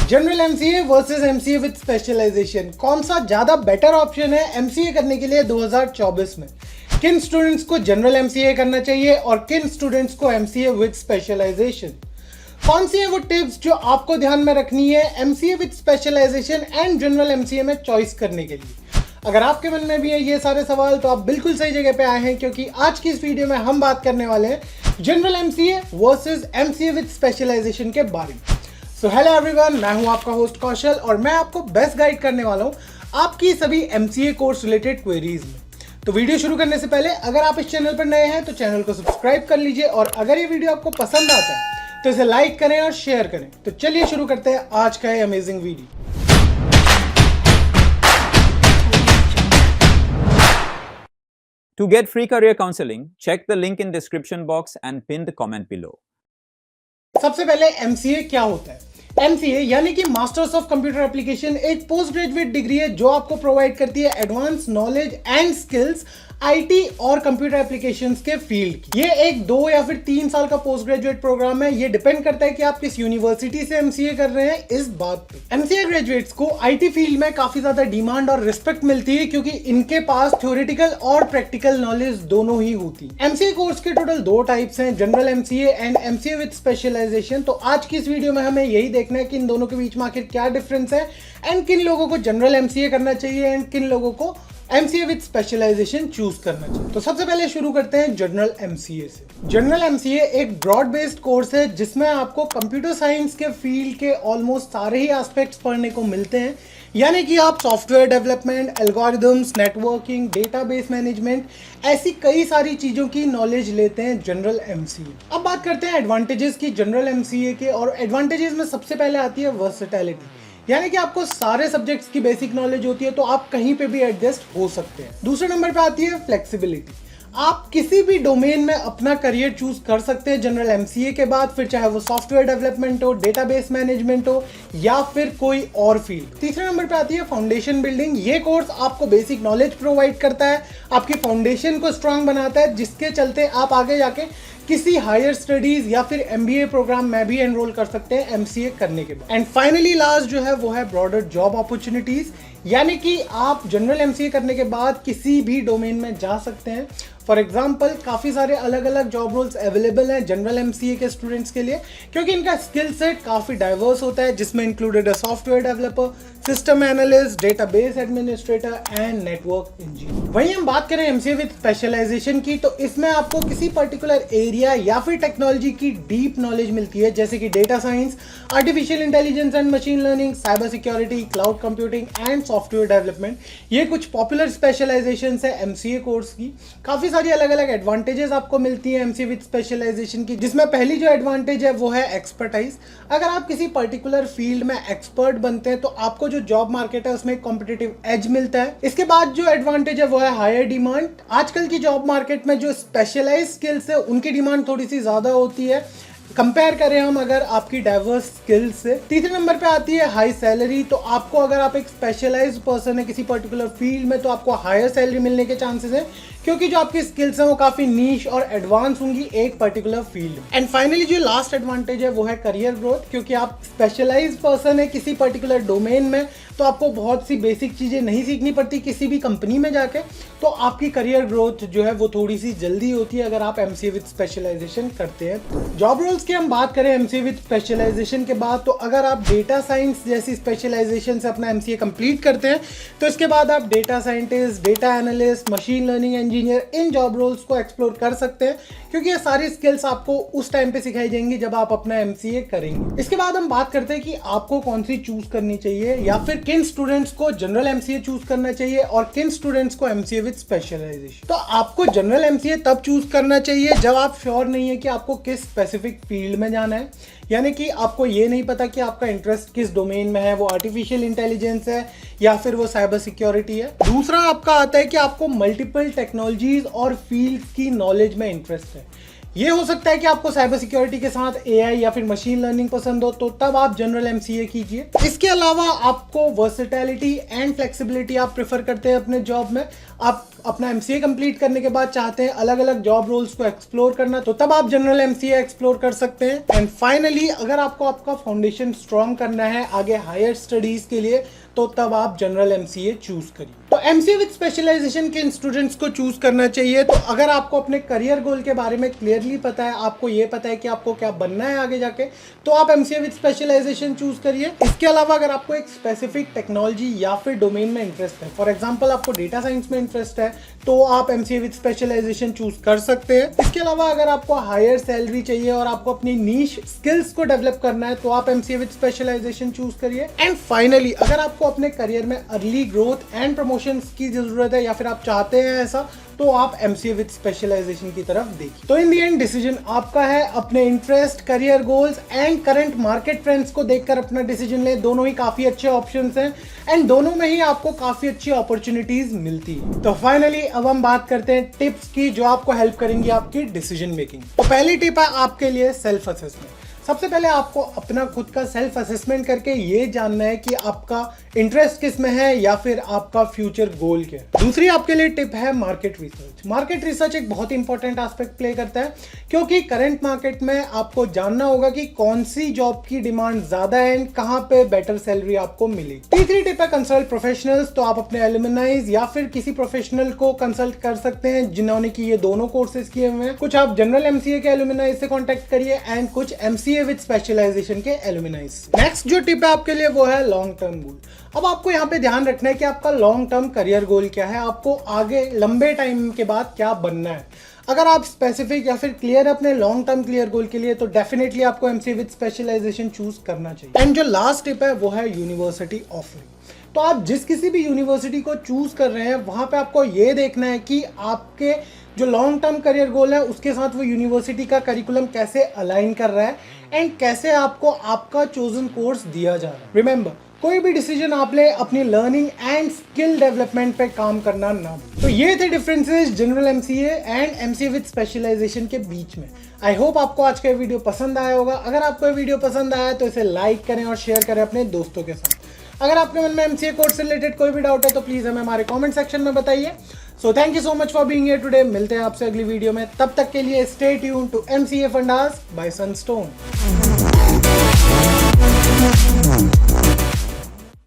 General MCA versus MCA with specialization, कौन सा ज्यादा बेटर ऑप्शन है एमसीए करने के लिए 2024 में? किन स्टूडेंट्स को जनरल एमसीए करना चाहिए और किन स्टूडेंट्स को एमसीए विद स्पेशलाइजेशन? कौन सी है वो टिप्स जो आपको ध्यान में रखनी है MCA with specialization and general MCA में चॉइस करने के लिए? अगर आपके मन में भी है ये सारे सवाल तो आप बिल्कुल सही जगह पे आए हैं, क्योंकि आज की इस वीडियो में हम बात करने वाले हैं general MCA versus MCA with specialization के बारे में। सो हेलो एवरीवन, मैं हूं आपका होस्ट कौशल और मैं आपको बेस्ट गाइड करने वाला हूं आपकी सभी एमसीए कोर्स रिलेटेड क्वेरीज में। तो वीडियो शुरू करने से पहले अगर आप इस चैनल पर नए हैं तो चैनल को सब्सक्राइब कर लीजिए, और अगर ये वीडियो आपको पसंद आता है तो इसे लाइक करें और शेयर करें। तो चलिए शुरू करते हैं आज का ये amazing video. To get free career counseling, check the link in description box and pin the comment below. सबसे पहले एमसीए क्या होता है? एमसीए यानी कि मास्टर्स ऑफ कंप्यूटर एप्लीकेशन एक पोस्ट ग्रेजुएट डिग्री है जो आपको प्रोवाइड करती है advance knowledge and skills IT और कंप्यूटर एप्लीकेशंस के फील्ड की। ये एक 2 या फिर 3 साल का पोस्ट ग्रेजुएट प्रोग्राम है। ये डिपेंड करता है कि आप किस यूनिवर्सिटी से एमसीए कर रहे हैं इस बात पे। एमसीए ग्रेजुएट्स को आईटी फील्ड में काफी ज्यादा डिमांड और रिस्पेक्ट मिलती है, क्योंकि इनके पास थ्योरेटिकल और प्रैक्टिकल नॉलेज दोनों ही होती है। एमसीए कोर्स के टोटल 2 टाइप्स हैं, general MCA and MCA with specialization. तो आज की इस वीडियो में हमें यही देखना है कि इन दोनों के बीच में आखिर क्या डिफरेंस है एंड किन लोगों को जनरल एमसीए करना चाहिए एंड किन लोगों को एमसीए विद स्पेशलाइजेशन चूज करना चाहिए। तो सबसे पहले शुरू करते हैं जनरल एमसीए से। जनरल एमसीए एक ब्रॉड बेस्ड कोर्स है जिसमें आपको कंप्यूटर साइंस के फील्ड के ऑलमोस्ट सारे ही एस्पेक्ट्स पढ़ने को मिलते हैं, यानी कि आप software development, algorithms, networking, database management, ऐसी कई सारी चीजों की नॉलेज लेते हैं जनरल एमसीए। अब बात करते हैं एडवांटेजेस की जनरल एमसीए के, और एडवांटेजेस में सबसे पहले आती है वर्सेटैलिटी, यानी कि आपको सारे सब्जेक्ट्स की बेसिक नॉलेज होती है तो आप कहीं पे भी एडजस्ट हो सकते हैं। दूसरे नंबर पे आती है फ्लेक्सिबिलिटी। आप किसी भी डोमेन में अपना करियर चूज कर सकते हैं जनरल एमसीए के बाद, फिर चाहे वो सॉफ्टवेयर डेवलपमेंट हो, डेटाबेस मैनेजमेंट हो या फिर कोई और फील्ड। तीसरे नंबर पे आती है फाउंडेशन बिल्डिंग। ये कोर्स आपको बेसिक नॉलेज प्रोवाइड करता है, आपकी फाउंडेशन को स्ट्रांग बनाता है, जिसके चलते आप आगे जाके किसी हायर स्टडीज या फिर एमबीए प्रोग्राम में भी एनरोल कर सकते हैं एमसीए करने के बाद। एंड फाइनली लास्ट जो है वो है ब्रॉडर जॉब अपॉर्चुनिटीज, यानी कि आप जनरल एमसीए करने के बाद किसी भी डोमेन में जा सकते हैं। फॉर एग्जाम्पल काफ़ी सारे अलग अलग जॉब रोल्स अवेलेबल हैं जनरल एमसीए के स्टूडेंट्स के लिए, क्योंकि इनका स्किल सेट काफ़ी डाइवर्स होता है, जिसमें इंक्लूडेड है software developer, system analyst, database administrator and network engineer. वहीं हम बात करें एमसीए विद स्पेशलाइजेशन की, तो इसमें आपको किसी पर्टिकुलर एरिया या फिर टेक्नोलॉजी की डीप नॉलेज मिलती है, जैसे कि data science, artificial intelligence and machine learning, cyber security, cloud computing and software development. ये कुछ पॉपुलर स्पेशलाइजेशन है एमसीए कोर्स की। काफ़ी सारी अलग अलग एडवांटेजेस आपको मिलती है एमसीए विद स्पेशलाइजेशन की, जिसमें पहली जो एडवांटेज है वो है एक्सपर्टाइज। अगर आप किसी पर्टिकुलर फील्ड में एक्सपर्ट बनते हैं तो आपको जो जॉब मार्केट है उसमें कॉम्पिटिटिव एज मिलता है। इसके बाद जो एडवांटेज है वो है हायर डिमांड। आजकल की जॉब मार्केट में जो स्पेशलाइज स्किल्स है उनकी डिमांड थोड़ी सी ज्यादा होती है कंपेयर करें हम अगर आपकी डाइवर्स स्किल्स से। तीसरे नंबर पे आती है हाई सैलरी। तो आपको अगर आप एक स्पेशलाइज्ड पर्सन है किसी पर्टिकुलर फील्ड में तो आपको हायर सैलरी मिलने के चांसेस है, क्योंकि जो आपकी स्किल्स हैं वो काफी नीश और एडवांस होंगी एक पर्टिकुलर फील्ड। एंड फाइनली जो लास्ट एडवांटेज है वो है करियर ग्रोथ, क्योंकि आप स्पेशलाइज्ड पर्सन है किसी पर्टिकुलर डोमेन में तो आपको बहुत सी बेसिक चीजें नहीं सीखनी पड़ती किसी भी कंपनी में जाके, तो आपकी करियर ग्रोथ जो है वो थोड़ी सी जल्दी होती है अगर आप एमसीए विद स्पेशलाइजेशन करते हैं। जॉब रोल्स की हम बात करें एमसीए विद स्पेशलाइजेशन के बाद, तो अगर आप डेटा साइंस जैसी स्पेशलाइजेशन से अपना एमसीए कंप्लीट करते हैं तो इसके बाद आप data scientist, data analyst, machine learning engineer, इन जॉब रोल्स को एक्सप्लोर कर सकते हैं, क्योंकि ये सारी स्किल्स आपको उस टाइम पे सिखाई जाएंगी जब आप अपना एमसीए करेंगे। इसके बाद हम बात करते हैं कि आपको कौन सी चूज करनी चाहिए, या फिर किन स्टूडेंट्स को जनरल एमसीए चूज करना चाहिए और किन स्टूडेंट्स को एमसीए विद स्पेशलाइजेशन। तो आपको जनरल एमसीए तब चूज करना चाहिए जब आप श्योर नहीं है कि आपको किस स्पेसिफिक फील्ड में जाना है, यानी कि आपको ये नहीं पता कि आपका इंटरेस्ट किस डोमेन में है, वो आर्टिफिशियल इंटेलिजेंस है या फिर वो साइबर सिक्योरिटी है। दूसरा आपका आता है कि आपको मल्टीपल टेक्नोलॉजीज और फील्ड्स की नॉलेज में इंटरेस्ट है, ये हो सकता है कि आपको साइबर सिक्योरिटी के साथ एआई या फिर मशीन लर्निंग पसंद हो, तो तब आप जनरल एमसीए कीजिए। इसके अलावा आपको वर्सेटैलिटी एंड फ्लेक्सिबिलिटी आप प्रेफर करते हैं अपने जॉब में, आप अपना एमसीए कंप्लीट करने के बाद चाहते हैं अलग अलग जॉब रोल्स को एक्सप्लोर करना, तो तब आप जनरल एमसीए एक्सप्लोर कर सकते हैं। एंड फाइनली अगर आपको आपका फाउंडेशन स्ट्रॉन्ग करना है आगे हायर स्टडीज के लिए, तो तब आप जनरल एमसीए चूज करिए। तो एमसीए विद स्पेशलाइजेशन के स्टूडेंट्स को चूज करना चाहिए। तो अगर आपको अपने करियर गोल के बारे में क्लियरली पता है, आपको ये पता है कि आपको क्या बनना है आगे जाके, तो आप एमसीए विद स्पेशलाइजेशन चूज करिए। इसके अलावा अगर आपको एक स्पेसिफिक टेक्नोलॉजी या फिर डोमेन में इंटरेस्ट है, फॉर एग्जाम्पल आपको डेटा साइंस में इंटरेस्ट है, तो आप एमसीए विद स्पेशलाइजेशन चूज कर सकते हैं। इसके अलावा अगर आपको हायर सैलरी चाहिए और आपको अपनी नीश स्किल्स को डेवलप करना है, तो आप एमसीए विद स्पेशलाइजेशन चूज करिए। एंड फाइनली अगर आपको अपने करियर में अर्ली ग्रोथ एंड प्रमोशंस की जरूरत है या फिर आप चाहते हैं ऐसा, तो आप एमसीए विद स्पेशलाइजेशन की तरफ देखिए। तो इन दी एंड डिसीजन आपका है। अपने interest, career goals and current market trends को देखकर अपना डिसीजन ले। दोनों ही काफी अच्छे ऑप्शंस हैं एंड दोनों में ही आपको काफी अच्छी अपॉर्चुनिटीज मिलती है। तो फाइनली अब हम बात करते हैं टिप्स की जो आपको हेल्प करेंगी आपकी डिसीजन मेकिंग। तो पहली टिप है आपके लिए सेल्फ असेसमेंट। सबसे पहले आपको अपना खुद का सेल्फ असेसमेंट करके ये जानना है कि आपका इंटरेस्ट किस में है या फिर आपका फ्यूचर गोल क्या है। दूसरी आपके लिए टिप है मार्केट रिसर्च। मार्केट रिसर्च एक बहुत इंपॉर्टेंट एस्पेक्ट प्ले करता है, क्योंकि करंट मार्केट में आपको जानना होगा कि कौन सी जॉब की डिमांड ज्यादा है एंड कहां पे बेटर सैलरी आपको मिलेगी। तीसरी टिप है कंसल्ट प्रोफेशनल्स। तो आप अपने एलुमनाइज या फिर किसी प्रोफेशनल को कंसल्ट कर सकते हैं जिन्होंने की ये दोनों कोर्सेज किए हुए हैं। कुछ आप जनरल एमसीए के एलुमनाइज से कॉन्टेक्ट करिए एंड कुछ एमसीए विद स्पेशलाइजेशन के एलुमनाइज। नेक्स्ट जो टिप है आपके लिए वो है लॉन्ग टर्म गोल। अब आपको यहाँ पे ध्यान रखना है कि आपका लॉन्ग टर्म करियर गोल क्या है, आपको आगे लंबे टाइम के बाद क्या बनना है। अगर आप स्पेसिफिक या फिर क्लियर अपने लॉन्ग टर्म क्लियर गोल के लिए, तो डेफिनेटली आपको एमसीए विद स्पेशलाइजेशन चूज करना चाहिए। एंड जो लास्ट टिप है वो है यूनिवर्सिटी ऑफरिंग। तो आप जिस किसी भी यूनिवर्सिटी को चूज कर रहे हैं, वहां पे आपको ये देखना है कि आपके जो लॉन्ग टर्म करियर गोल है उसके साथ वो यूनिवर्सिटी का करिकुलम कैसे अलाइन कर रहा है एंड कैसे आपको आपका चोजन कोर्स दिया जा रहा है। रिमेंबर, कोई भी डिसीजन आप ले अपनी लर्निंग एंड स्किल डेवलपमेंट पे काम करना ना भूलें। तो ये थे differences general MCA and MCA with specialization के बीच में। आई होप आपको आज का वीडियो पसंद आया होगा। अगर आपको ये वीडियो पसंद आया तो इसे लाइक करें और शेयर करें अपने दोस्तों के साथ। अगर आपके मन में एमसीए कोर्स से रिलेटेड कोई भी डाउट है तो प्लीज हमें हमारे कमेंट सेक्शन में बताइए। So thank you so much for being here today. मिलते हैं आपसे अगली वीडियो में, तब तक के लिए stay tuned to MCA fundas by Sunstone.